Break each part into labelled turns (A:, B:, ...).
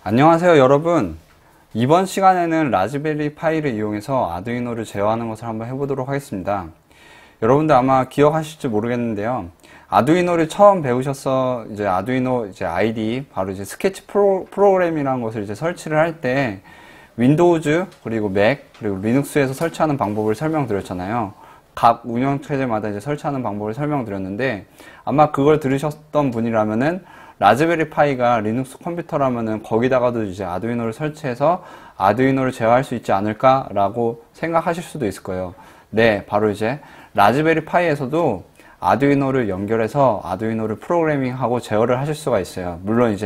A: 안녕하세요 여러분. 이번 시간에는 라즈베리 파이를 이용해서 아두이노를 제어하는 것을 한번 해보도록 하겠습니다. 여러분들 아마 기억하실지 모르겠는데요, 아두이노를 처음 배우셔서 이제 아두이노 아이디 바로 스케치 프로그램이라는 것을 설치를 할 때 윈도우즈 그리고 맥 그리고 리눅스에서 설치하는 방법을 설명드렸잖아요. 각 운영체제마다 설치하는 방법을 설명드렸는데, 아마 그걸 들으셨던 분이라면은 라즈베리 파이가 리눅스 컴퓨터라면은 거기다가도 아두이노를 설치해서 아두이노를 제어할 수 있지 않을까 라고 생각하실 수도 있을 거예요. 네, 바로 라즈베리 파이에서도 아두이노를 연결해서 아두이노를 프로그래밍하고 제어를 하실 수가 있어요. 물론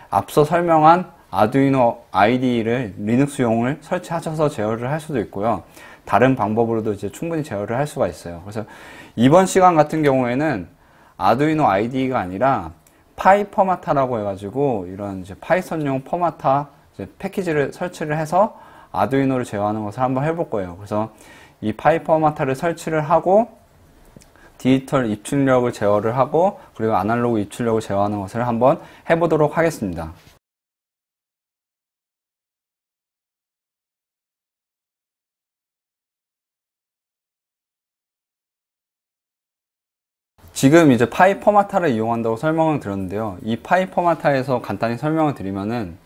A: 앞서 설명한 아두이노 IDE를 리눅스용을 설치하셔서 제어를 할 수도 있고요, 다른 방법으로도 충분히 제어를 할 수가 있어요. 그래서 이번 시간 같은 경우에는 아두이노 IDE가 아니라 파이 포마타라고 해가지고 이런 파이썬용 포마타 패키지를 설치를 해서 아두이노를 제어하는 것을 한번 해볼 거예요. 그래서 이 파이 포마타를 설치를 하고 디지털 입출력을 제어를 하고 그리고 아날로그 입출력을 제어하는 것을 한번 해보도록 하겠습니다. 지금 파이 포마타를 이용한다고 설명을 드렸는데요, 이 파이 포마타에서 간단히 설명을 드리면은,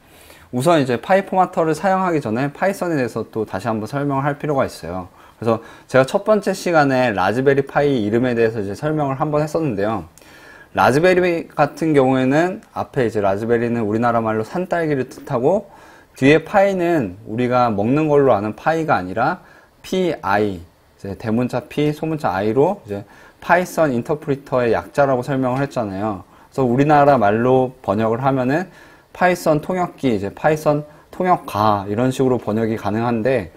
A: 우선 파이 포마타를 사용하기 전에 파이썬에 대해서 또 다시 한번 설명을 할 필요가 있어요. 그래서 제가 첫 번째 시간에 라즈베리 파이 이름에 대해서 설명을 한번 했었는데요, 라즈베리 같은 경우에는 앞에 라즈베리는 우리나라 말로 산딸기를 뜻하고, 뒤에 파이는 우리가 먹는 걸로 아는 파이가 아니라 PI, 대문자 P, 소문자 I로 파이썬 인터프리터의 약자라고 설명을 했잖아요. 그래서 우리나라 말로 번역을 하면은 파이썬 통역기, 파이썬 통역가 이런 식으로 번역이 가능한데,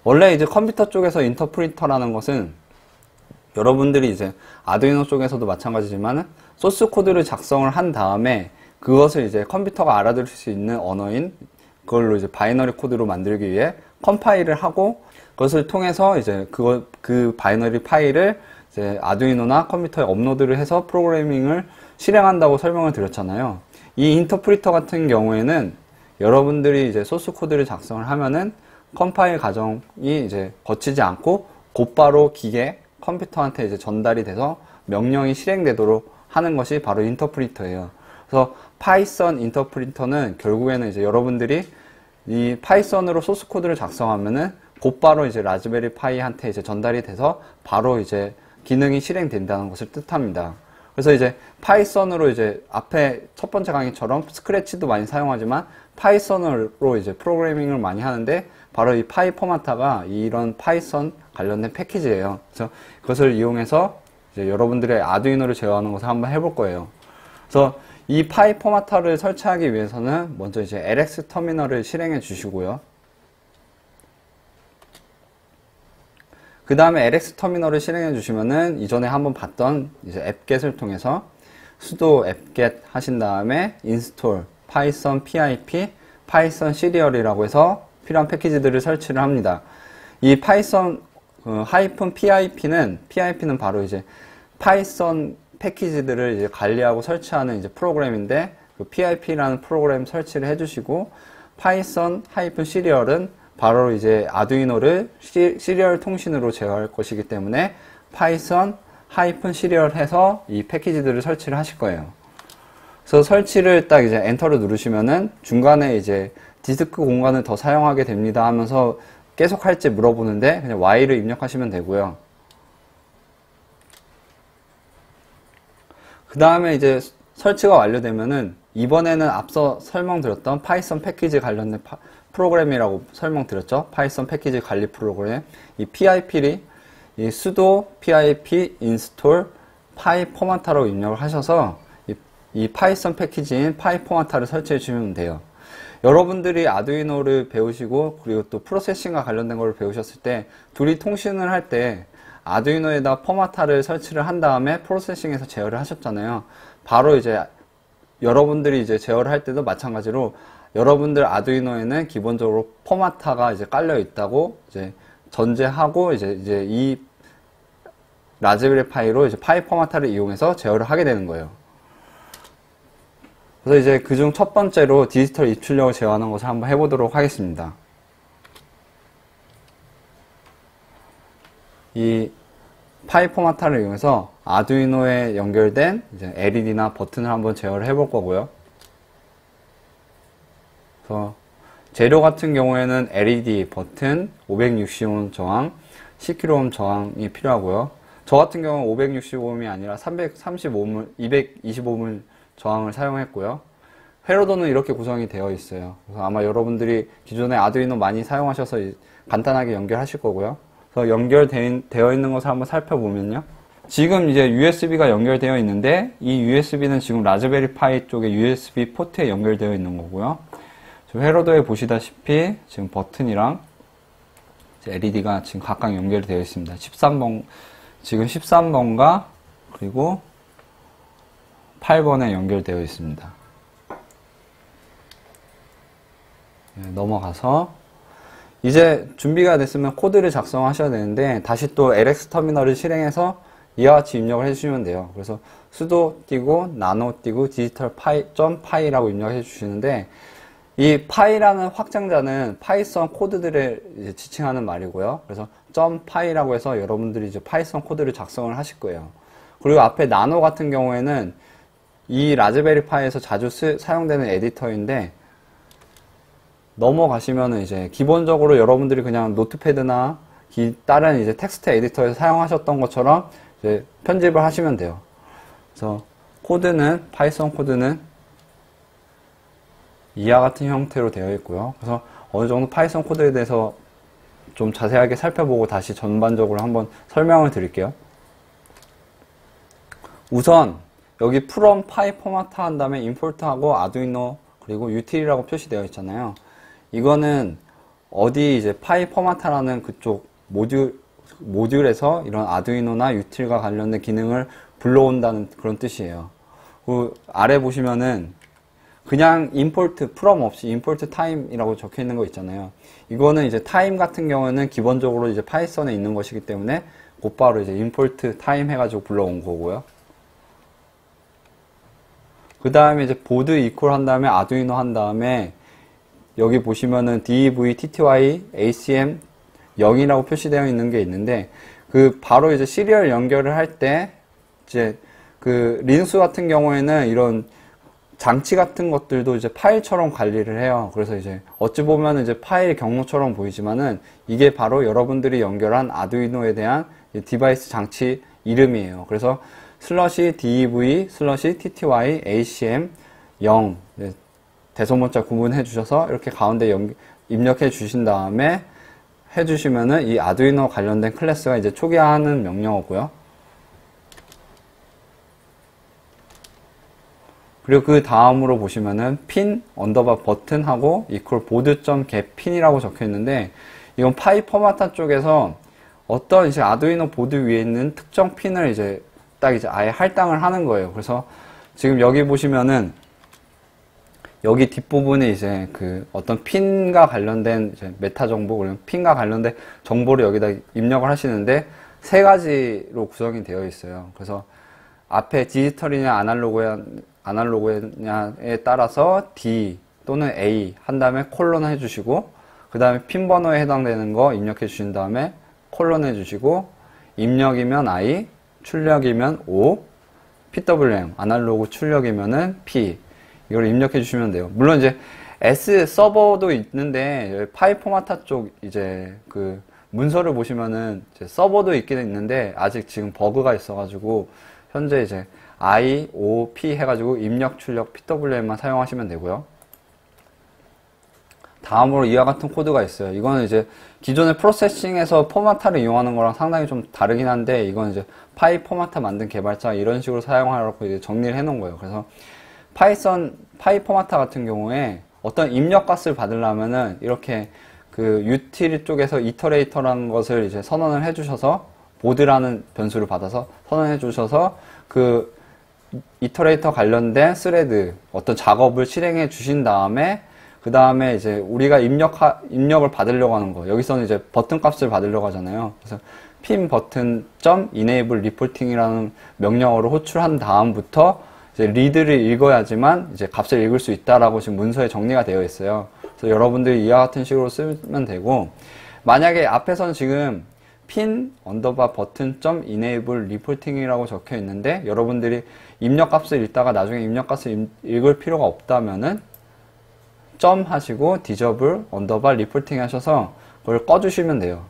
A: 원래 컴퓨터 쪽에서 인터프리터라는 것은 여러분들이 아두이노 쪽에서도 마찬가지지만 소스 코드를 작성을 한 다음에 그것을 컴퓨터가 알아들을 수 있는 언어인 그걸로 바이너리 코드로 만들기 위해 컴파일을 하고, 그것을 통해서 그 바이너리 파일을 아두이노나 컴퓨터에 업로드를 해서 프로그래밍을 실행한다고 설명을 드렸잖아요. 이 인터프리터 같은 경우에는 여러분들이 소스 코드를 작성을 하면은 컴파일 과정이 거치지 않고 곧바로 기계, 컴퓨터한테 전달이 돼서 명령이 실행되도록 하는 것이 바로 인터프리터예요. 그래서 파이썬 인터프리터는 결국에는 여러분들이 이 파이썬으로 소스 코드를 작성하면은 곧바로 라즈베리 파이한테 전달이 돼서 바로 기능이 실행된다는 것을 뜻합니다. 그래서 파이썬으로 앞에 첫 번째 강의처럼 스크래치도 많이 사용하지만 파이썬으로 프로그래밍을 많이 하는데, 바로 이 파이 포마타가 이런 파이썬 관련된 패키지예요. 그래서 그것을 이용해서 여러분들의 아두이노를 제어하는 것을 한번 해볼 거예요. 그래서 이 파이 포마타를 설치하기 위해서는 먼저 LX 터미널을 실행해 주시고요. 그 다음에 LX 터미널을 실행해 주시면은 이전에 한번 봤던 앱겟을 통해서 sudo apt-get 하신 다음에 install python pip python serial이라고 해서 필요한 패키지들을 설치를 합니다. 이 python PIP는 바로 파이썬 패키지들을 관리하고 설치하는 프로그램인데, 그 PIP라는 프로그램 설치를 해주시고, python serial은 바로 아두이노를 시리얼 통신으로 제어할 것이기 때문에 python serial 해서 이 패키지들을 설치를 하실 거예요. 그래서 설치를 딱 엔터를 누르시면은 중간에 디스크 공간을 더 사용하게 됩니다 하면서 계속 할지 물어보는데 그냥 Y를 입력하시면 되고요. 그 다음에 설치가 완료되면은 이번에는 앞서 설명드렸던 파이썬 패키지 관련된 프로그램이라고 설명드렸죠. 파이썬 패키지 관리 프로그램. 이 PIP를 이 sudo pip install 파이 포마타로 입력을 하셔서 이 파이썬 패키지인 파이 포마타를 설치해 주시면 돼요. 여러분들이 아두이노를 배우시고 그리고 또 프로세싱과 관련된 걸 배우셨을 때 둘이 통신을 할 때 아두이노에다 포마타를 설치를 한 다음에 프로세싱에서 제어를 하셨잖아요. 바로 여러분들이 제어를 할 때도 마찬가지로 여러분들 아두이노에는 기본적으로 포마타가 깔려 있다고 전제하고 이 라즈베리 파이로 파이 포마타를 이용해서 제어를 하게 되는 거예요. 그래서 이제 그중 첫 번째로 디지털 입출력을 제어하는 것을 한번 해보도록 하겠습니다. 이 파이 포마타를 이용해서 아두이노에 연결된 이제 LED나 버튼을 한번 제어를 해볼 거고요. 그래서 재료 같은 경우에는 LED 버튼, 560옴 저항, 10kΩ 저항이 필요하고요. 저 같은 경우는 565옴이 아니라 335옴을, 225옴 저항을 사용했고요. 회로도는 이렇게 구성이 되어 있어요. 그래서 아마 여러분들이 기존에 아두이노 많이 사용하셔서 간단하게 연결하실 거고요. 그래서 연결되어 있는 것을 한번 살펴보면요. 지금 이제 USB가 연결되어 있는데 이 USB는 지금 라즈베리 파이 쪽에 USB 포트에 연결되어 있는 거고요. 회로도에 보시다시피 지금 버튼이랑 LED가 지금 각각 연결이 되어 있습니다. 13번, 지금 13번과 그리고 8번에 연결되어 있습니다. 넘어가서 이제 준비가 됐으면 코드를 작성하셔야 되는데 다시 또 LX 터미널을 실행해서 이와 같이 입력을 해주시면 돼요. 그래서 sudo 띄고 nano 띄고 digital 파이라고 입력해 주시는데 이 파이라는 확장자는 파이썬 코드들을 이제 지칭하는 말이고요. 그래서 .py라고 해서 여러분들이 이제 파이썬 코드를 작성을 하실 거예요. 그리고 앞에 나노 같은 경우에는 이 라즈베리 파이에서 자주 사용되는 에디터인데 넘어가시면은 이제 기본적으로 여러분들이 그냥 노트패드나 다른 이제 텍스트 에디터에서 사용하셨던 것처럼 이제 편집을 하시면 돼요. 그래서 코드는 파이썬 코드는 이와 같은 형태로 되어 있고요. 그래서 어느 정도 파이썬 코드에 대해서 좀 자세하게 살펴보고 다시 전반적으로 한번 설명을 드릴게요. 우선 여기 from 파이 포마트 한 다음에 임포트하고 아두이노 그리고 util이라고 표시되어 있잖아요. 이거는 어디 이제 파이 포마타라는 그쪽 모듈에서 이런 아두이노나 util과 관련된 기능을 불러온다는 그런 뜻이에요. 그 아래 보시면은 그냥 import from 없이 import time이라고 적혀 있는 거 있잖아요. 이거는 이제 time 같은 경우는 기본적으로 이제 파이썬에 있는 것이기 때문에 곧바로 이제 import time 해가지고 불러온 거고요. 그 다음에 이제 보드 equal 한 다음에 아두이노 한 다음에 여기 보시면은 dev, tty, acm 0이라고 표시되어 있는 게 있는데 그 바로 이제 시리얼 연결을 할 때 이제 그 리눅스 같은 경우에는 이런 장치 같은 것들도 이제 파일처럼 관리를 해요. 그래서 이제 어찌 보면 이제 파일 경로처럼 보이지만은 이게 바로 여러분들이 연결한 아두이노에 대한 디바이스 장치 이름이에요. 그래서 /dev /tty acm 0 대소문자 구분해 주셔서 이렇게 가운데 입력해 주신 다음에 해주시면은 이 아두이노 관련된 클래스가 이제 초기화하는 명령어고요. 그리고 그 다음으로 보시면은 pin 언더바 버튼하고 equal board.get pin이라고 적혀 있는데 이건 파이 포마타 쪽에서 어떤 이제 아두이노 보드 위에 있는 특정 핀을 이제 딱 이제 아예 할당을 하는 거예요. 그래서 지금 여기 보시면은 여기 뒷부분에 이제 그 어떤 핀과 관련된 이제 메타 정보, 그리고 핀과 관련된 정보를 여기다 입력을 하시는데 세 가지로 구성이 되어 있어요. 그래서 앞에 디지털이냐 아날로그냐에 따라서 D 또는 A 한 다음에 콜론 해주시고 그 다음에 핀 번호에 해당되는 거 입력해 주신 다음에 콜론 해주시고 입력이면 I, 출력이면 O, PWM 아날로그 출력이면은 P 이걸 입력해 주시면 돼요. 물론 이제 S 서버도 있는데 파이 포마타 쪽 이제 그 문서를 보시면은 이제 서버도 있긴 있는데 아직 지금 버그가 있어가지고 현재 이제 I, O, P 해가지고 입력, 출력, PWM만 사용하시면 되고요. 다음으로 이와 같은 코드가 있어요. 이거는 이제 기존의 프로세싱에서 포마타를 이용하는 거랑 상당히 좀 다르긴 한데 이건 이제 파이 포마타 만든 개발자가 이런 식으로 사용하려고 이제 정리를 해 놓은 거예요. 그래서 파이 포마타 같은 경우에 어떤 입력 값을 받으려면은 이렇게 그 util 쪽에서 이터레이터라는 것을 이제 선언을 해 주셔서 보드라는 변수를 받아서 선언해 주셔서 그 이터레이터 관련된 스레드 어떤 작업을 실행해 주신 다음에 그 다음에 이제 우리가 입력을 받으려고 하는 거 여기서는 이제 버튼 값을 받으려고 하잖아요. 그래서 pin 버튼 .enable reporting이라는 명령어를 호출한 다음부터 이제 리드를 읽어야지만 이제 값을 읽을 수 있다라고 지금 문서에 정리가 되어 있어요. 그래서 여러분들이 이와 같은 식으로 쓰면 되고, 만약에 앞에서는 지금 pin 언더바 버튼 점 enable 리포팅이라고 적혀 있는데 여러분들이 입력값을 읽다가 나중에 입력값을 읽을 필요가 없다면은 점 하시고 disable 언더바 리포팅 하셔서 그걸 꺼주시면 돼요.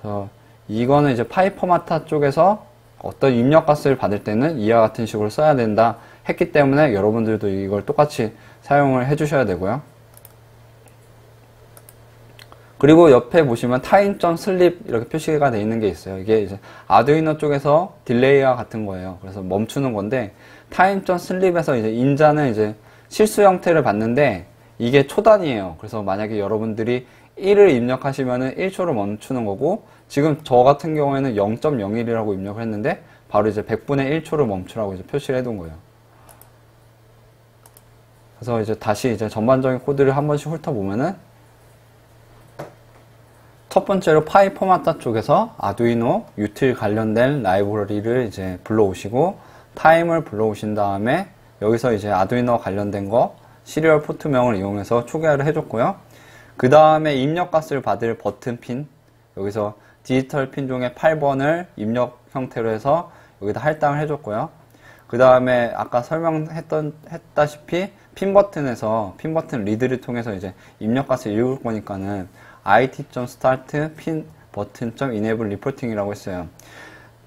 A: 그래서 이거는 이제 파이 포마타 쪽에서 어떤 입력값을 받을 때는 이와 같은 식으로 써야 된다 했기 때문에 여러분들도 이걸 똑같이 사용을 해 주셔야 되고요. 그리고 옆에 보시면 time.sleep 이렇게 표시가 되어 있는 게 있어요. 이게 이제 아두이노 쪽에서 딜레이와 같은 거예요. 그래서 멈추는 건데 time.sleep에서 이제 인자는 이제 실수 형태를 받는데 이게 초단위예요. 그래서 만약에 여러분들이 1을 입력하시면은 1초로 멈추는 거고, 지금 저 같은 경우에는 0.01이라고 입력을 했는데 바로 이제 100분의 1초로 멈추라고 이제 표시를 해둔 거예요. 그래서 이제 다시 이제 전반적인 코드를 한 번씩 훑어보면은, 첫 번째로 파이 포마타 쪽에서 아두이노 유틸 관련된 라이브러리를 이제 불러오시고, 타임을 불러오신 다음에 여기서 이제 아두이노 관련된 거 시리얼 포트명을 이용해서 초기화를 해줬고요. 그 다음에 입력값을 받을 버튼 핀, 여기서 디지털 핀 중에 8번을 입력 형태로 해서 여기다 할당을 해줬고요. 그 다음에 아까 설명했다시피 핀 버튼에서 핀 버튼 리드를 통해서 이제 입력값을 읽을 거니까는 it.start 핀 버튼.enable reporting이라고 했어요.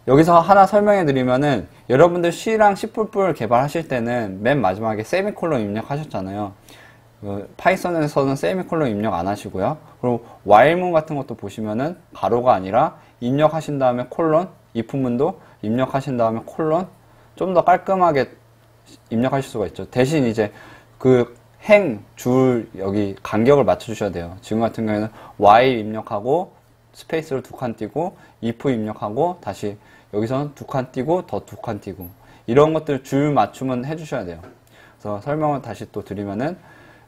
A: 여기서 하나 설명해 드리면은, 여러분들 C랑 C++ 개발하실 때는 맨 마지막에 세미콜론 입력하셨잖아요. 파이썬에서는 세미콜론 입력 안 하시고요. 그리고 while문 같은 것도 보시면은 가로가 아니라 입력하신 다음에 콜론, if문도 입력하신 다음에 콜론, 좀 더 깔끔하게 입력하실 수가 있죠. 대신 이제 그 줄 여기 간격을 맞춰주셔야 돼요. 지금 같은 경우에는 while 입력하고 스페이스로 2칸 띄고 if 입력하고 다시 여기서는 2칸 띄고 더 2칸 띄고, 이런 것들 줄 맞춤은 해주셔야 돼요. 그래서 설명을 다시 또 드리면은,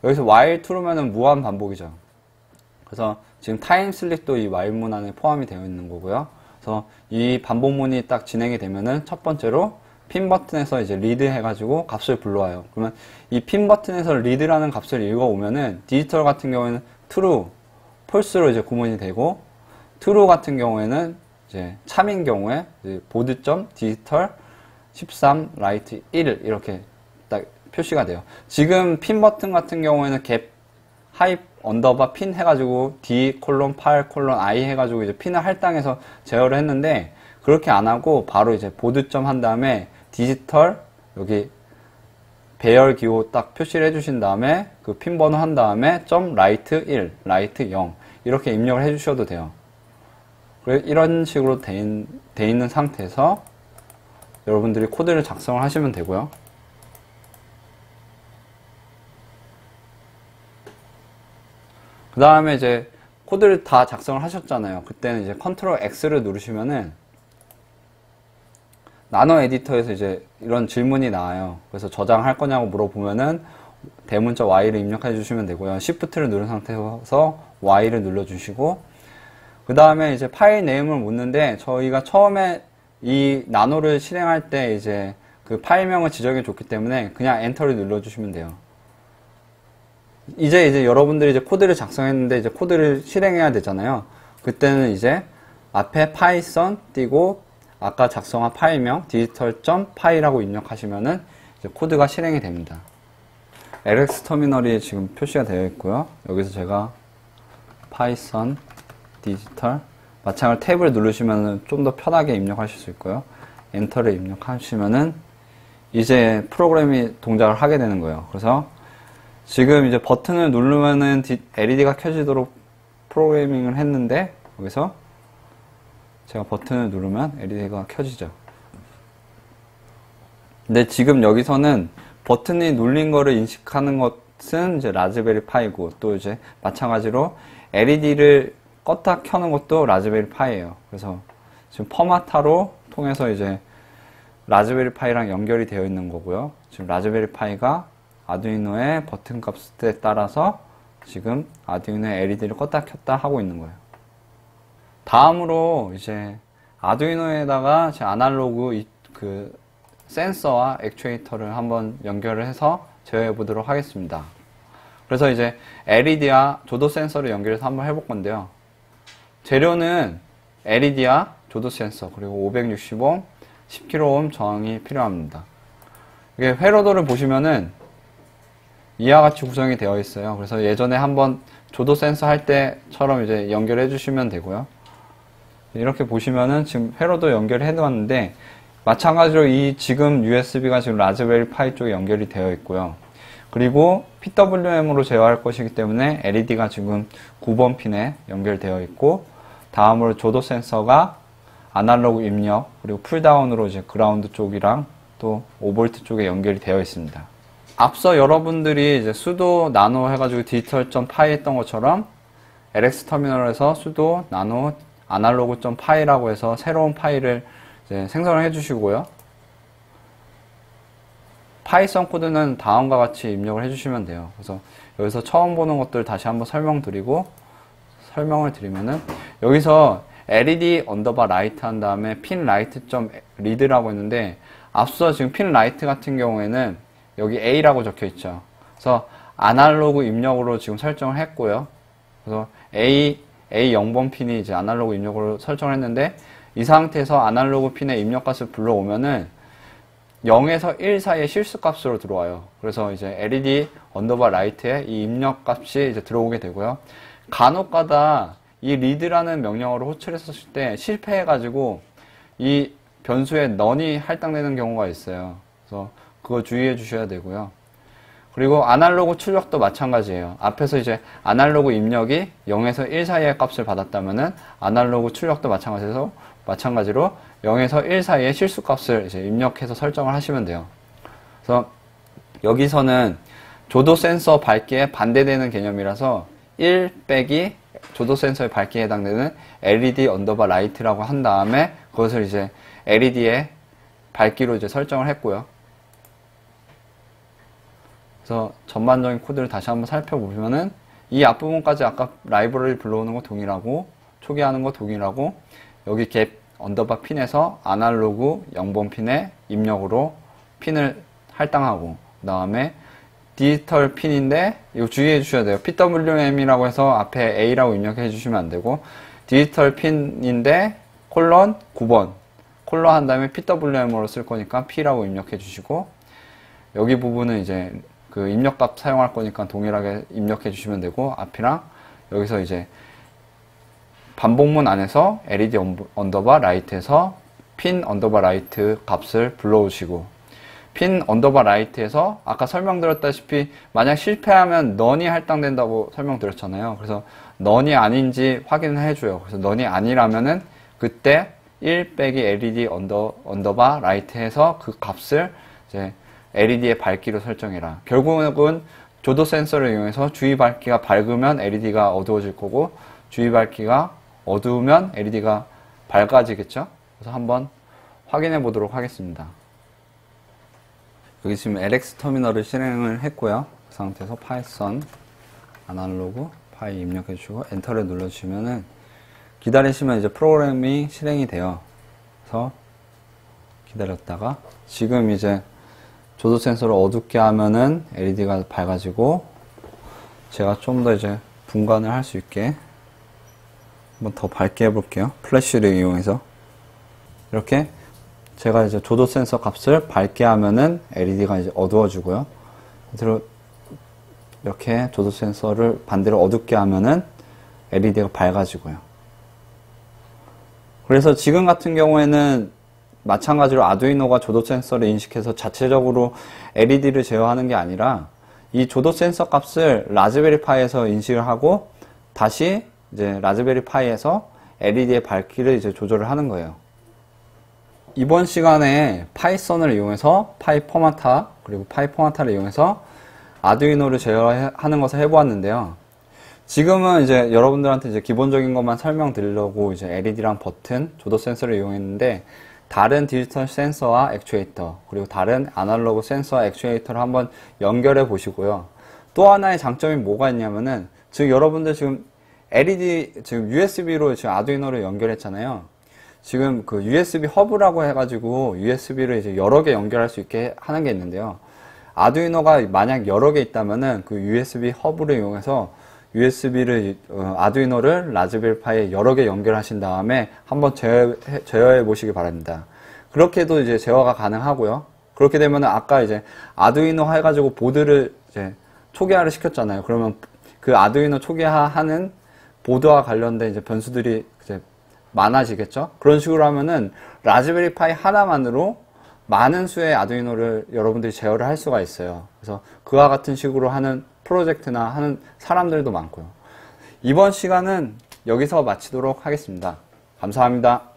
A: 여기서 while true면은 무한 반복이죠. 그래서 지금 타임 슬립도 이 while 문 안에 포함이 되어 있는 거고요. 그래서 이 반복문이 딱 진행이 되면은 첫 번째로 핀 버튼에서 이제 리드 해가지고 값을 불러와요. 그러면 이 핀 버튼에서 리드라는 값을 읽어오면은 디지털 같은 경우에는 true, false로 이제 구문이 되고, true 같은 경우에는 이제 참인 경우에 보드점 디지털 13 라이트 1 이렇게 딱 표시가 돼요. 지금 핀 버튼 같은 경우에는 갭 하이 언더바 핀 해가지고 D 콜론 8 콜론 I 해가지고 이제 핀을 할당해서 제어를 했는데, 그렇게 안 하고 바로 이제 보드점 한 다음에 디지털 여기 배열 기호 딱 표시를 해주신 다음에 그 핀 번호 한 다음에 점 라이트 1, 라이트 0 이렇게 입력을 해주셔도 돼요. 이런 식으로 돼 있는 상태에서 여러분들이 코드를 작성을 하시면 되고요. 그 다음에 이제 코드를 다 작성을 하셨잖아요. 그때는 이제 컨트롤 X를 누르시면은 나노 에디터에서 이제 이런 질문이 나와요. 그래서 저장할 거냐고 물어보면은 대문자 Y를 입력해 주시면 되고요. Shift를 누른 상태에서 Y를 눌러 주시고, 그 다음에 이제 파일 네임을 묻는데, 저희가 처음에 이 나노를 실행할 때 이제 그 파일명을 지정해 줬기 때문에 그냥 엔터를 눌러 주시면 돼요. 이제 여러분들이 이제 코드를 작성했는데 이제 코드를 실행해야 되잖아요. 그때는 이제 앞에 파이썬 띄고 아까 작성한 파일명 digital.py라고 입력하시면은 이제 코드가 실행이 됩니다. LX 터미널이 지금 표시가 되어 있고요. 여기서 제가 파이썬 디지털 마찬가지로 탭을 누르시면은 좀 더 편하게 입력하실 수 있고요. 엔터를 입력하시면은 이제 프로그램이 동작을 하게 되는 거예요. 그래서 지금 이제 버튼을 누르면은 LED가 켜지도록 프로그래밍을 했는데, 여기서 제가 버튼을 누르면 LED가 켜지죠. 근데 지금 여기서는 버튼이 눌린 거를 인식하는 것은 이제 라즈베리 파이고, 또 이제 마찬가지로 LED를 껐다 켜는 것도 라즈베리 파이예요. 그래서 지금 퍼마타로 통해서 이제 라즈베리 파이랑 연결이 되어 있는 거고요. 지금 라즈베리 파이가 아두이노의 버튼 값에 따라서 지금 아두이노의 LED를 껐다 켰다 하고 있는 거예요. 다음으로 이제 아두이노에다가 제 아날로그 센서와 액추에이터를 한번 연결을 해서 제어해 보도록 하겠습니다. 그래서 이제 LED와 조도 센서를 연결해서 한번 해볼 건데요. 재료는 LED와 조도 센서 그리고 560오hm, 10kΩ 저항이 필요합니다. 이게 회로도를 보시면은 이와 같이 구성이 되어 있어요. 그래서 예전에 한번 조도 센서 할 때처럼 이제 연결해 주시면 되고요. 이렇게 보시면은 지금 회로도 연결해 놓았는데 마찬가지로 이 지금 USB가 지금 라즈베리 파이 쪽에 연결이 되어 있고요. 그리고 PWM으로 제어할 것이기 때문에 LED가 지금 9번 핀에 연결되어 있고, 다음으로 조도 센서가 아날로그 입력 그리고 풀다운으로 이제 그라운드 쪽이랑 또 5V 쪽에 연결이 되어 있습니다. 앞서 여러분들이 이제 수도 나노 해가지고 디지털.파이 했던 것처럼 LX 터미널에서 수도 나노 아날로그.파이라고 해서 새로운 파일을 이제 생성을 해주시고요. 파이썬 코드는 다음과 같이 입력을 해주시면 돼요. 그래서 여기서 처음 보는 것들 다시 한번 설명을 드리면은, 여기서 LED 언더바 라이트 한 다음에 핀 라이트 점 리드라고 했는데, 앞서 지금 핀 라이트 같은 경우에는 여기 A라고 적혀 있죠. 그래서 아날로그 입력으로 지금 설정을 했고요. 그래서 A 0번 핀이 이제 아날로그 입력으로 설정을 했는데, 이 상태에서 아날로그 핀의 입력값을 불러오면은 0에서 1 사이의 실수값으로 들어와요. 그래서 이제 LED 언더바 라이트에 이 입력값이 이제 들어오게 되고요. 간혹가다 이 리드라는 명령어를 호출했었을 때 실패해가지고 이 변수에 넌이 할당되는 경우가 있어요. 그래서 그거 주의해 주셔야 되고요. 그리고 아날로그 출력도 마찬가지예요. 앞에서 이제 아날로그 입력이 0에서 1 사이의 값을 받았다면은 아날로그 출력도 마찬가지로 0에서 1 사이의 실수값을 이제 입력해서 설정을 하시면 돼요. 그래서 여기서는 조도 센서 밝기에 반대되는 개념이라서 1 빼기 조도 센서의 밝기에 해당되는 LED 언더바 라이트라고 한 다음에 그것을 이제 LED의 밝기로 이제 설정을 했고요. 그래서 전반적인 코드를 다시 한번 살펴보면은 이 앞부분까지 아까 라이브러리 불러오는 거 동일하고, 초기화하는 거 동일하고, 여기 갭 언더바 핀에서 아날로그 0번 핀에 입력으로 핀을 할당하고, 그 다음에 디지털 핀인데 이거 주의해 주셔야 돼요. PWM이라고 해서 앞에 A라고 입력해 주시면 안 되고, 디지털 핀인데 콜론 9번 콜론 한 다음에 PWM으로 쓸 거니까 P라고 입력해 주시고, 여기 부분은 이제 그 입력값 사용할 거니까 동일하게 입력해 주시면 되고, 앞이랑 여기서 이제 반복문 안에서 LED 언더바 라이트에서 핀 언더바 라이트 값을 불러오시고, 핀 언더바 라이트에서 아까 설명드렸다시피 만약 실패하면 넌이 할당된다고 설명드렸잖아요. 그래서 넌이 아닌지 확인을 해줘요. 그래서 넌이 아니라면은 그때 1 빼기 LED 언더바 라이트에서 그 값을 이제 LED의 밝기로 설정해라. 결국은 조도 센서를 이용해서 주위 밝기가 밝으면 LED가 어두워질 거고, 주위 밝기가 어두우면 LED가 밝아지겠죠? 그래서 한번 확인해 보도록 하겠습니다. 여기 지금 LX 터미널을 실행을 했고요. 그 상태에서 파이썬 아날로그 파이 입력해 주시고 엔터를 눌러 주시면은 기다리시면 이제 프로그램이 실행이 돼요. 그래서 기다렸다가 지금 이제 조도 센서를 어둡게 하면은 LED가 밝아지고, 제가 좀 더 이제 분간을 할 수 있게 한번 더 밝게 해볼게요. 플래시를 이용해서 이렇게 제가 이제 조도 센서 값을 밝게 하면은 LED가 이제 어두워지고요. 이렇게 조도 센서를 반대로 어둡게 하면은 LED가 밝아지고요. 그래서 지금 같은 경우에는 마찬가지로 아두이노가 조도 센서를 인식해서 자체적으로 LED를 제어하는 게 아니라 이 조도 센서 값을 라즈베리 파이에서 인식을 하고 다시 이제 라즈베리 파이에서 LED의 밝기를 이제 조절을 하는 거예요. 이번 시간에 파이썬을 이용해서 파이 포마타 그리고 파이 포마타를 이용해서 아두이노를 제어하는 것을 해보았는데요. 지금은 이제 여러분들한테 이제 기본적인 것만 설명드리려고 이제 LED랑 버튼, 조도 센서를 이용했는데, 다른 디지털 센서와 액추에이터, 그리고 다른 아날로그 센서와 액추에이터를 한번 연결해 보시고요. 또 하나의 장점이 뭐가 있냐면은, 지금 여러분들 지금 LED, 지금 USB로 지금 아두이노를 연결했잖아요. 지금 그 USB 허브라고 해가지고 USB를 이제 여러 개 연결할 수 있게 하는 게 있는데요. 아두이노가 만약 여러 개 있다면은 그 USB 허브를 이용해서 USB를 아두이노를 라즈베리 파이에 여러 개 연결하신 다음에 한번 제어해 보시기 바랍니다. 그렇게도 이제 제어가 가능하고요. 그렇게 되면은 아까 이제 아두이노 해가지고 보드를 이제 초기화를 시켰잖아요. 그러면 그 아두이노 초기화하는 보드와 관련된 이제 변수들이 이제 많아지겠죠. 그런 식으로 하면은 라즈베리 파이 하나만으로 많은 수의 아두이노를 여러분들이 제어를 할 수가 있어요. 그래서 그와 같은 식으로 하는 프로젝트나 하는 사람들도 많고요. 이번 시간은 여기서 마치도록 하겠습니다. 감사합니다.